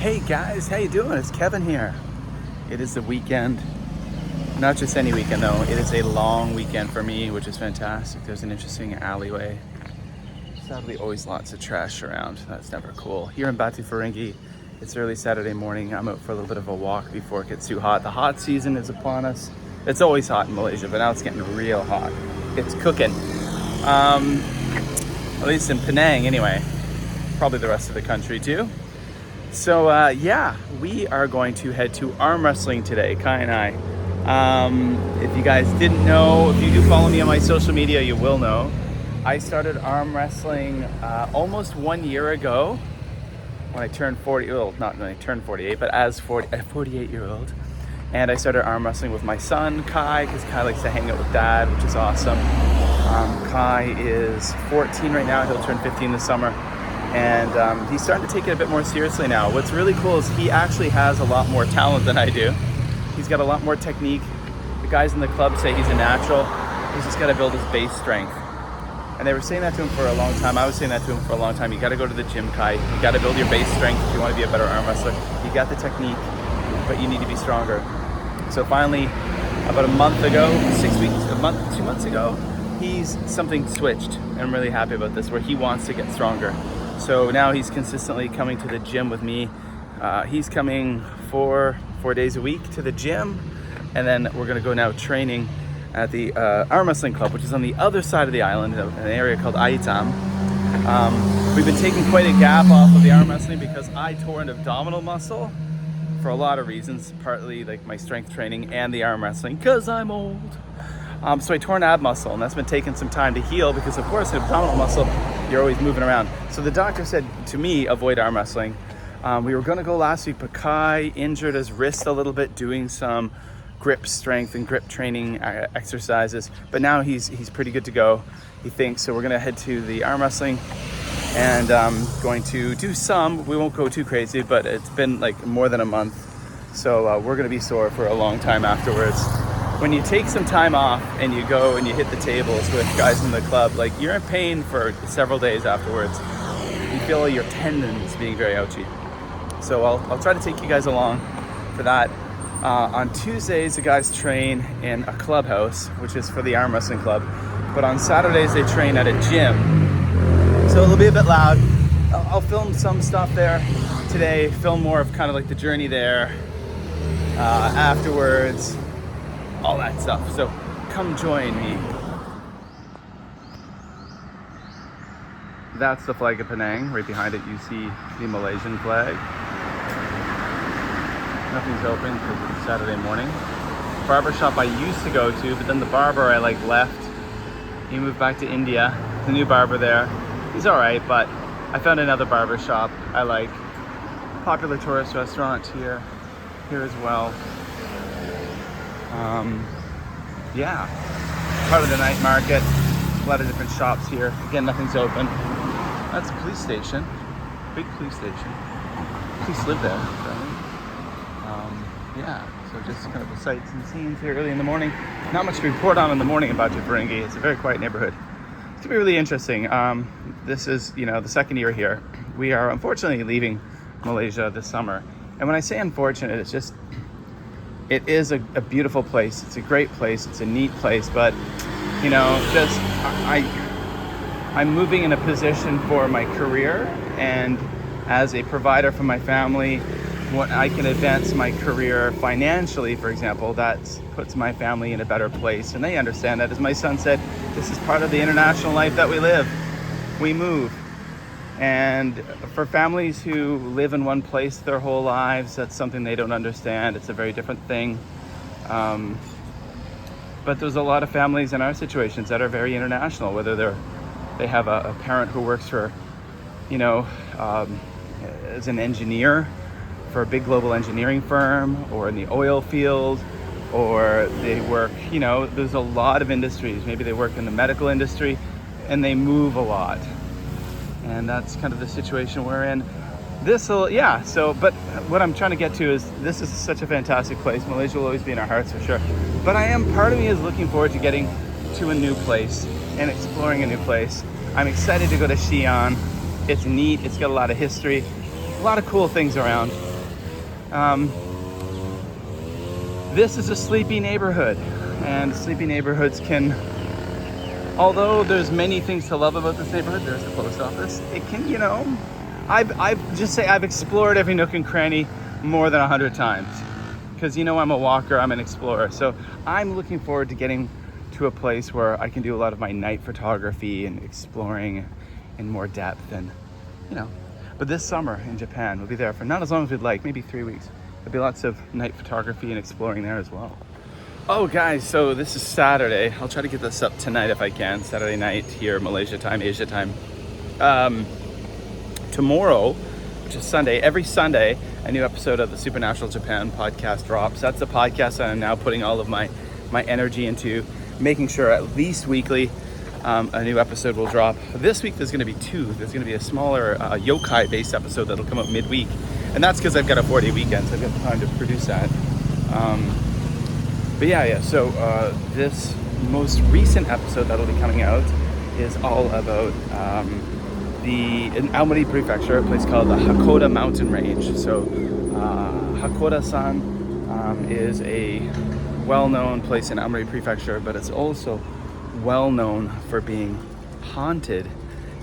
Hey guys, how you doing? It's Kevin here. It is the weekend. Not just any weekend though, it is a long weekend for me, which is fantastic. There's an interesting alleyway. Sadly, always lots of trash around. That's never cool. Here in Batu Ferringhi, it's early Saturday morning. I'm out for a little bit of a walk before it gets too hot. The hot season is upon us. It's always hot in Malaysia, but now it's getting real hot. It's cooking. At least in Penang anyway. Probably the rest of the country too. So yeah, we are going to head to arm wrestling today, Kai and I. If you guys didn't know, if you do follow me on my social media, you will know. I started arm wrestling almost 1 year ago when I turned 40, well, not when I turned 48, but as a 48-year-old. And I started arm wrestling with my son, Kai, because Kai likes to hang out with dad, which is awesome. Kai is 14 right now. He'll turn 15 this summer. And he's starting to take it a bit more seriously now. What's really cool is he actually has a lot more talent than I do. He's got a lot more technique. The guys in the club say he's a natural. He's just got to build his base strength. And they were saying that to him for a long time. I was saying that to him for a long time. You got to go to the gym, Kai. You got to build your base strength if you want to be a better arm wrestler. You got the technique, but you need to be stronger. So finally, about a month ago, 2 months ago, something switched. And I'm really happy about this, where he wants to get stronger. So now he's consistently coming to the gym with me. He's coming four days a week to the gym. And then we're gonna go now training at the arm wrestling club, which is on the other side of the island, in an area called Aitam. We've been taking quite a gap off of the arm wrestling because I tore an abdominal muscle for a lot of reasons, partly like my strength training and the arm wrestling, because I'm old. So I tore an ab muscle, and that's been taking some time to heal because, of course, an abdominal muscle, you're always moving around. So the doctor said to me, avoid arm wrestling. We were going to go last week, but Kai injured his wrist a little bit doing some grip strength and grip training exercises. But now he's pretty good to go, he thinks. So we're going to head to the arm wrestling and going to do some. We won't go too crazy, but it's been like more than a month. So we're going to be sore for a long time afterwards. When you take some time off and you go and you hit the tables with guys in the club, like you're in pain for several days afterwards. You feel your tendons being very ouchy. So I'll try to take you guys along for that. On Tuesdays, the guys train in a clubhouse, which is for the arm wrestling club. But on Saturdays, they train at a gym. So it'll be a bit loud. I'll film some stuff there today, film more of kind of like the journey there afterwards. All that stuff. So come join me. That's the flag of Penang. Right behind it you see the Malaysian flag. Nothing's open because it's Saturday morning. Barbershop I used to go to, but then the barber I left. He moved back to India. The new barber there. He's alright, but I found another barbershop I like. Popular tourist restaurant here as well. Yeah, part of the night market, a lot of different shops here. Again, nothing's open. That's a police station, big police station. Police live there, apparently. Yeah, so just kind of the sights and scenes here early in the morning. Not much to report on in the morning about Batu Ferringhi. It's a very quiet neighborhood. It's gonna be really interesting. This is, the second year here. We are unfortunately leaving Malaysia this summer. And when I say unfortunate, it's just, it is a beautiful place. It's a great place. It's a neat place, but I'm moving in a position for my career, and as a provider for my family, when I can advance my career financially, for example, that puts my family in a better place, and they understand that. As my son said, this is part of the international life that we live. We move. And for families who live in one place their whole lives, that's something they don't understand. It's a very different thing. But there's a lot of families in our situations that are very international, whether they have a parent who works for, as an engineer for a big global engineering firm, or in the oil field, or they work, there's a lot of industries. Maybe they work in the medical industry and they move a lot. And that's kind of the situation we're in. But what I'm trying to get to is, this is such a fantastic place. Malaysia will always be in our hearts for sure. But part of me is looking forward to getting to a new place and exploring a new place. I'm excited to go to Xi'an. It's neat, it's got a lot of history, a lot of cool things around. This is a sleepy neighborhood, and sleepy neighborhoods can, although there's many things to love about this neighborhood, there's the post office, it can, I've explored every nook and cranny more than 100 times. Because I'm a walker, I'm an explorer. So I'm looking forward to getting to a place where I can do a lot of my night photography and exploring in more depth. And, but this summer in Japan, we'll be there for not as long as we'd like, maybe 3 weeks. There'll be lots of night photography and exploring there as well. Oh guys, so this is Saturday. I'll try to get this up tonight if I can. Saturday night here, Malaysia time, Asia time. Tomorrow, which is Sunday, every Sunday, a new episode of the Supernatural Japan podcast drops. That's the podcast that I'm now putting all of my energy into, making sure at least weekly a new episode will drop. This week there's going to be 2. There's going to be a smaller yokai-based episode that'll come out midweek. And that's because I've got a 4-day weekend, so I've got time to produce that. So this most recent episode that'll be coming out is all about in Armwrestling Prefecture, a place called the Hakoda Mountain Range. So Hakoda-san is a well-known place in Armwrestling Prefecture, but it's also well known for being haunted,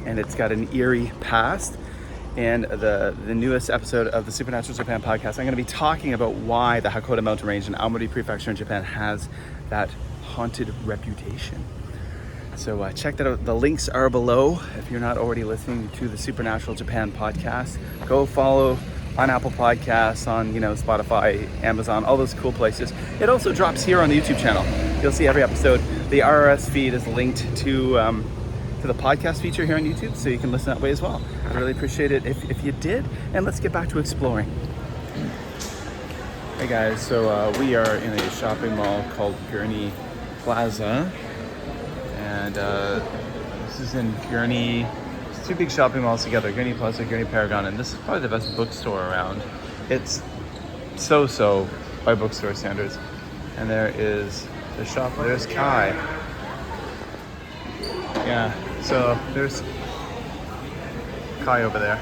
and it's got an eerie past. And the newest episode of the Supernatural Japan podcast, I'm going to be talking about why the Hakoda Mountain Range in Armwrestling Prefecture in Japan has that haunted reputation. So check that out. The links are below. If you're not already listening to the Supernatural Japan podcast, go follow on Apple Podcasts, on Spotify, Amazon, all those cool places. It also drops here on the YouTube channel. You'll see every episode. The RSS feed is linked to the podcast feature here on YouTube, so you can listen that way as well. I'd really appreciate it if you did. And let's get back to exploring. Hey guys, so we are in a shopping mall called Gurney Plaza, and this is in Gurney. It's 2 big shopping malls together, Gurney Plaza, Gurney Paragon, and this is probably the best bookstore around. It's so by bookstore standards. And there is the shop. There's Kai. Yeah, so there's Kai over there.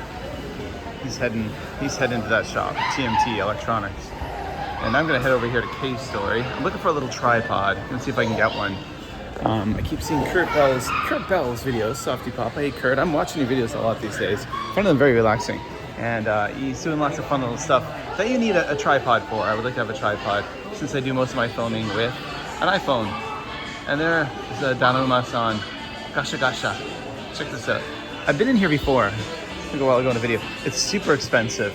He's heading to that shop, TMT Electronics. And I'm gonna head over here to Kay's Story. I'm looking for a little tripod. Let's see if I can get one. I keep seeing Kurt Bell's videos, Softy Pop. Hey Kurt, I'm watching your videos a lot these days. I find them very relaxing. And he's doing lots of fun little stuff that you need a tripod for. I would like to have a tripod since I do most of my filming with an iPhone. And there is a Danuma-san. Gasha Gasha. Check this out. I've been in here before. I think a while ago in a video. It's super expensive.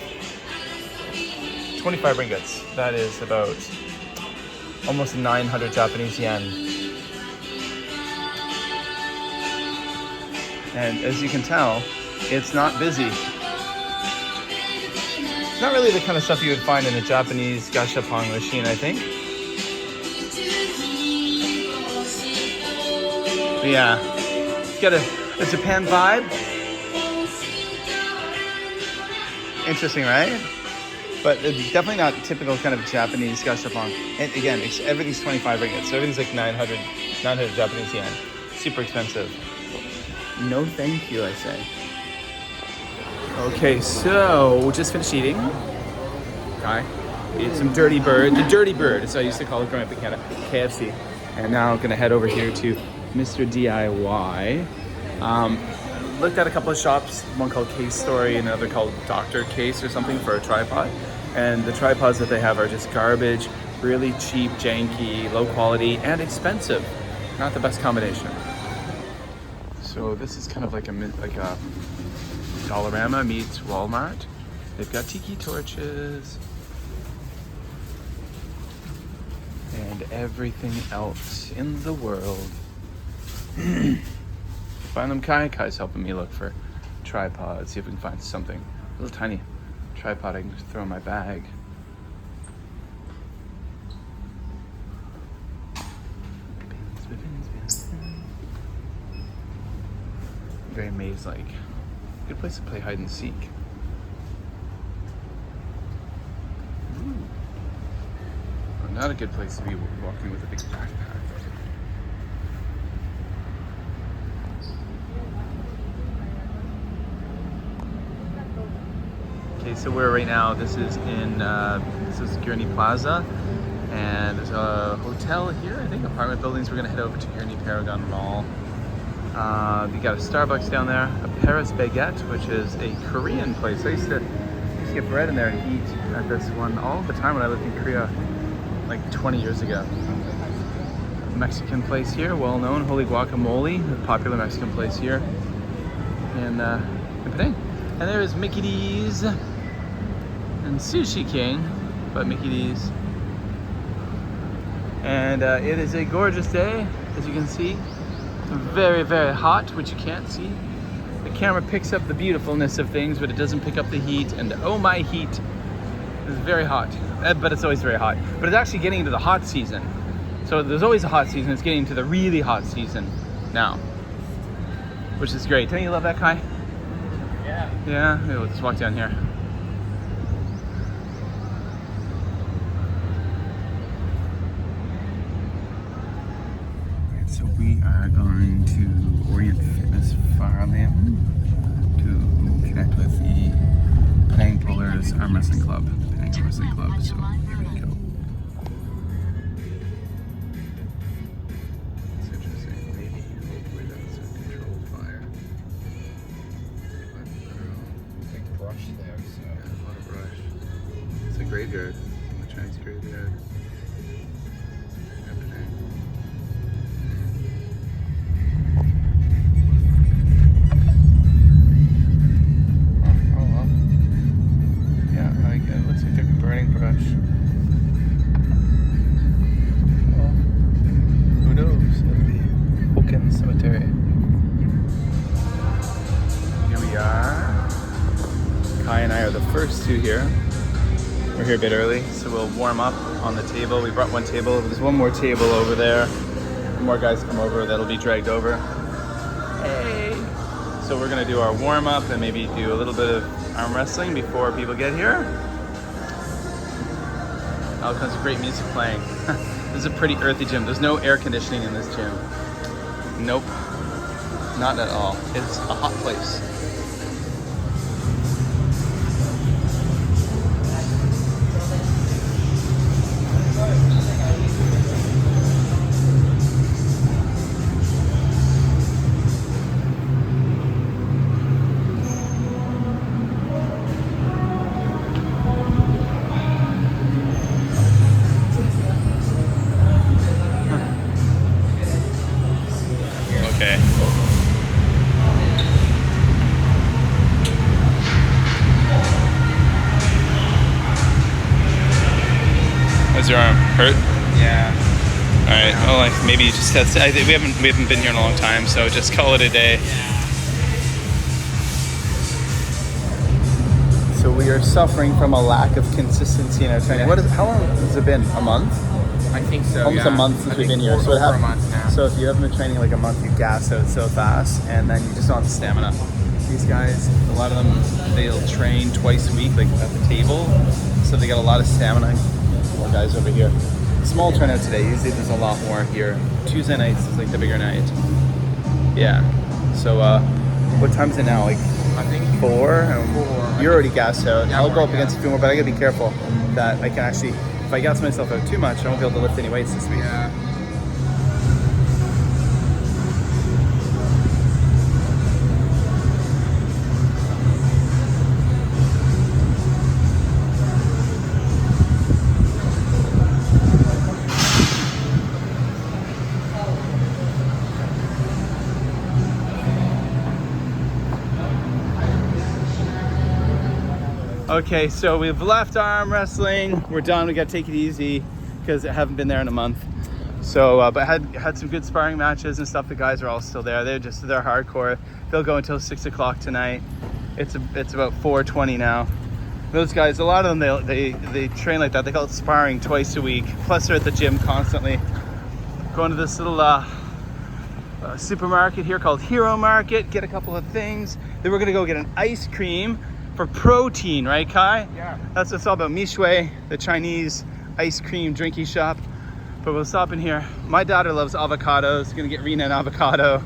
25 ringgits. That is about almost 900 Japanese yen. And as you can tell, it's not busy. It's not really the kind of stuff you would find in a Japanese gashapon machine, I think. But yeah, it's got a Japan vibe. Interesting, right? But it's definitely not typical kind of Japanese gashapon. And again, everything's 25 ringgit, so everything's like 900 Japanese yen. Super expensive. No thank you, I say. Okay, so just finished eating. Okay. Ate some Dirty Bird. The Dirty Bird, as I used to call it growing up in Canada, KFC. And now I'm gonna head over here to Mr. DIY. Looked at a couple of shops, one called Case Story, another called Dr. Case or something for a tripod. And the tripods that they have are just garbage, really cheap, janky, low quality, and expensive. Not the best combination. So this is kind of like a Dollarama meets Walmart. They've got tiki torches and everything else in the world. Find them. Kai's helping me look for tripods. See if we can find something. A little tiny tripod I can just throw in my bag. Very maze-like. Good place to play hide and seek. Ooh. Well, not a good place to be walking with a big backpack. Okay, so we're right now, this is Gurney Plaza, and there's a hotel here, I think, apartment buildings. We're gonna head over to Gurney Paragon Mall. We got a Starbucks down there, a Paris Baguette, which is a Korean place. I used to get bread in there and eat at this one all the time when I lived in Korea, like 20 years ago. Mexican place here, well known, Holy Guacamole, a popular Mexican place here in Penang. And there is Mickey D's and Sushi King, but Mickey D's. And it is a gorgeous day, as you can see. Very, very hot, which you can't see. The camera picks up the beautifulness of things, but it doesn't pick up the heat. And oh my heat, it's very hot. But it's always very hot. But it's actually getting into the hot season. So there's always a hot season. It's getting into the really hot season now, which is great. Don't you love that, Kai? Yeah. Yeah? Maybe let's walk down here. So we are going to Orient Fitness Farmland to connect with the Penang Pullers Arm Wrestling Club. Penang Arm Wrestling Club. So here we go. It's interesting. Maybe, hopefully that's a controlled fire. Big brush there, so. Yeah, a lot of brush. It's a graveyard. A Chinese graveyard. Brush. Well, who knows? At the Hoken Cemetery. Here we are. Kai and I are the first two here. We're here a bit early, so we'll warm up on the table. We brought one table. There's one more table over there. More guys come over, that'll be dragged over. Hey! So we're gonna do our warm up and maybe do a little bit of arm wrestling before people get here. All kinds of great music playing. This is a pretty earthy gym. There's no air conditioning in this gym. Nope, not at all. It's a hot place. Is your arm hurt? Yeah. All right. Well, like maybe you just test. We haven't been here in a long time, so just call it a day. So we are suffering from a lack of consistency in our training. How long has it been? A month? I think so. Almost a month since we've been here. So over a month now. So if you haven't been training like a month, you gas out so fast, and then you just don't have the stamina. These guys, a lot of them, they'll train twice a week, like at the table, so they got a lot of stamina. More guys over here. Small turnout today. Usually there's a lot more here. Tuesday nights is like the bigger night. Yeah. So what time is it now? Like I think 4? 4. You're already gassed out. Yeah, I'll go up against a few more, but I gotta be careful that I can actually, if I gas myself out too much, I won't be able to lift any weights this week. Yeah. Okay, so we've left arm wrestling. We're done. We got to take it easy because I haven't been there in a month. So, but had some good sparring matches and stuff. The guys are all still there. They're hardcore. They'll go until 6 o'clock tonight. It's about 4:20 now. Those guys, a lot of them, they train like that. They call it sparring twice a week. Plus, they're at the gym constantly. Going to this little supermarket here called Hero Market. Get a couple of things. Then we're gonna go get an ice cream for protein, right, Kai? Yeah. That's what it's all about. Mishui, the Chinese ice cream drinky shop. But we'll stop in here. My daughter loves avocados. Gonna get Rena an avocado,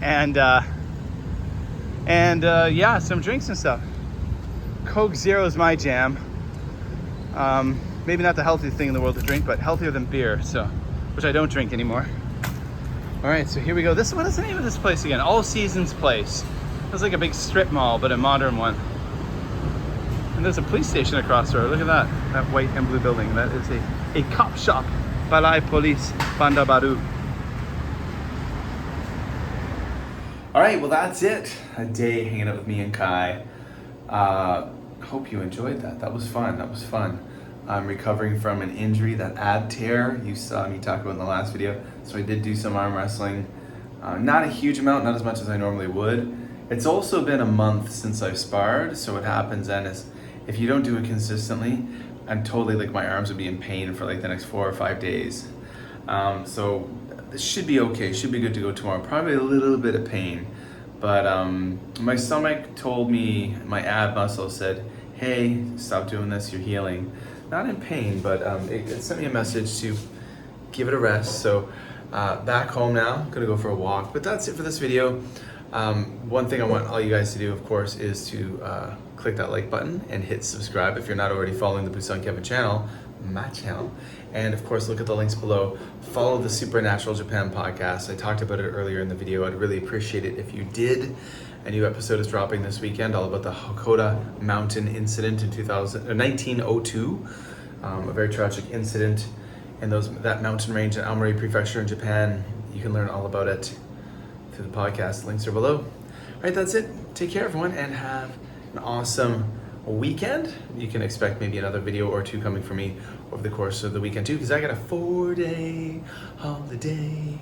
and yeah, some drinks and stuff. Coke Zero is my jam. Maybe not the healthiest thing in the world to drink, but healthier than beer, so, which I don't drink anymore. All right, so here we go. What is the name of this place again? All Seasons Place. It's like a big strip mall, but a modern one. And there's a police station across the road. Look at that white and blue building. That is a cop shop. Balai Police Bandar Baru. All right, well that's it. A day hanging out with me and Kai. Hope you enjoyed that. That was fun. I'm recovering from an injury, that ab tear you saw me talk about in the last video. So I did do some arm wrestling. Not a huge amount, not as much as I normally would. It's also been a month since I've sparred. So what happens then is if you don't do it consistently, I'm totally like my arms would be in pain for like the next 4 or 5 days. So this should be okay, should be good to go tomorrow. Probably a little bit of pain, but my stomach told me, my ab muscle said, hey, stop doing this, you're healing. Not in pain, but it sent me a message to give it a rest. So back home now, gonna go for a walk, but that's it for this video. One thing I want all you guys to do, of course, is to click that like button and hit subscribe if you're not already following the BusanKevin channel, my channel. And of course, look at the links below. Follow the Supernatural Japan podcast. I talked about it earlier in the video. I'd really appreciate it if you did. A new episode is dropping this weekend, all about the Hakoda Mountain incident in 1902. A very tragic incident in that mountain range in Armwrestling Prefecture in Japan. You can learn all about it through the podcast. Links are below. All right, that's it. Take care, everyone, and have an awesome weekend. You can expect maybe another video or two coming from me over the course of the weekend too, because I got a 4-day holiday.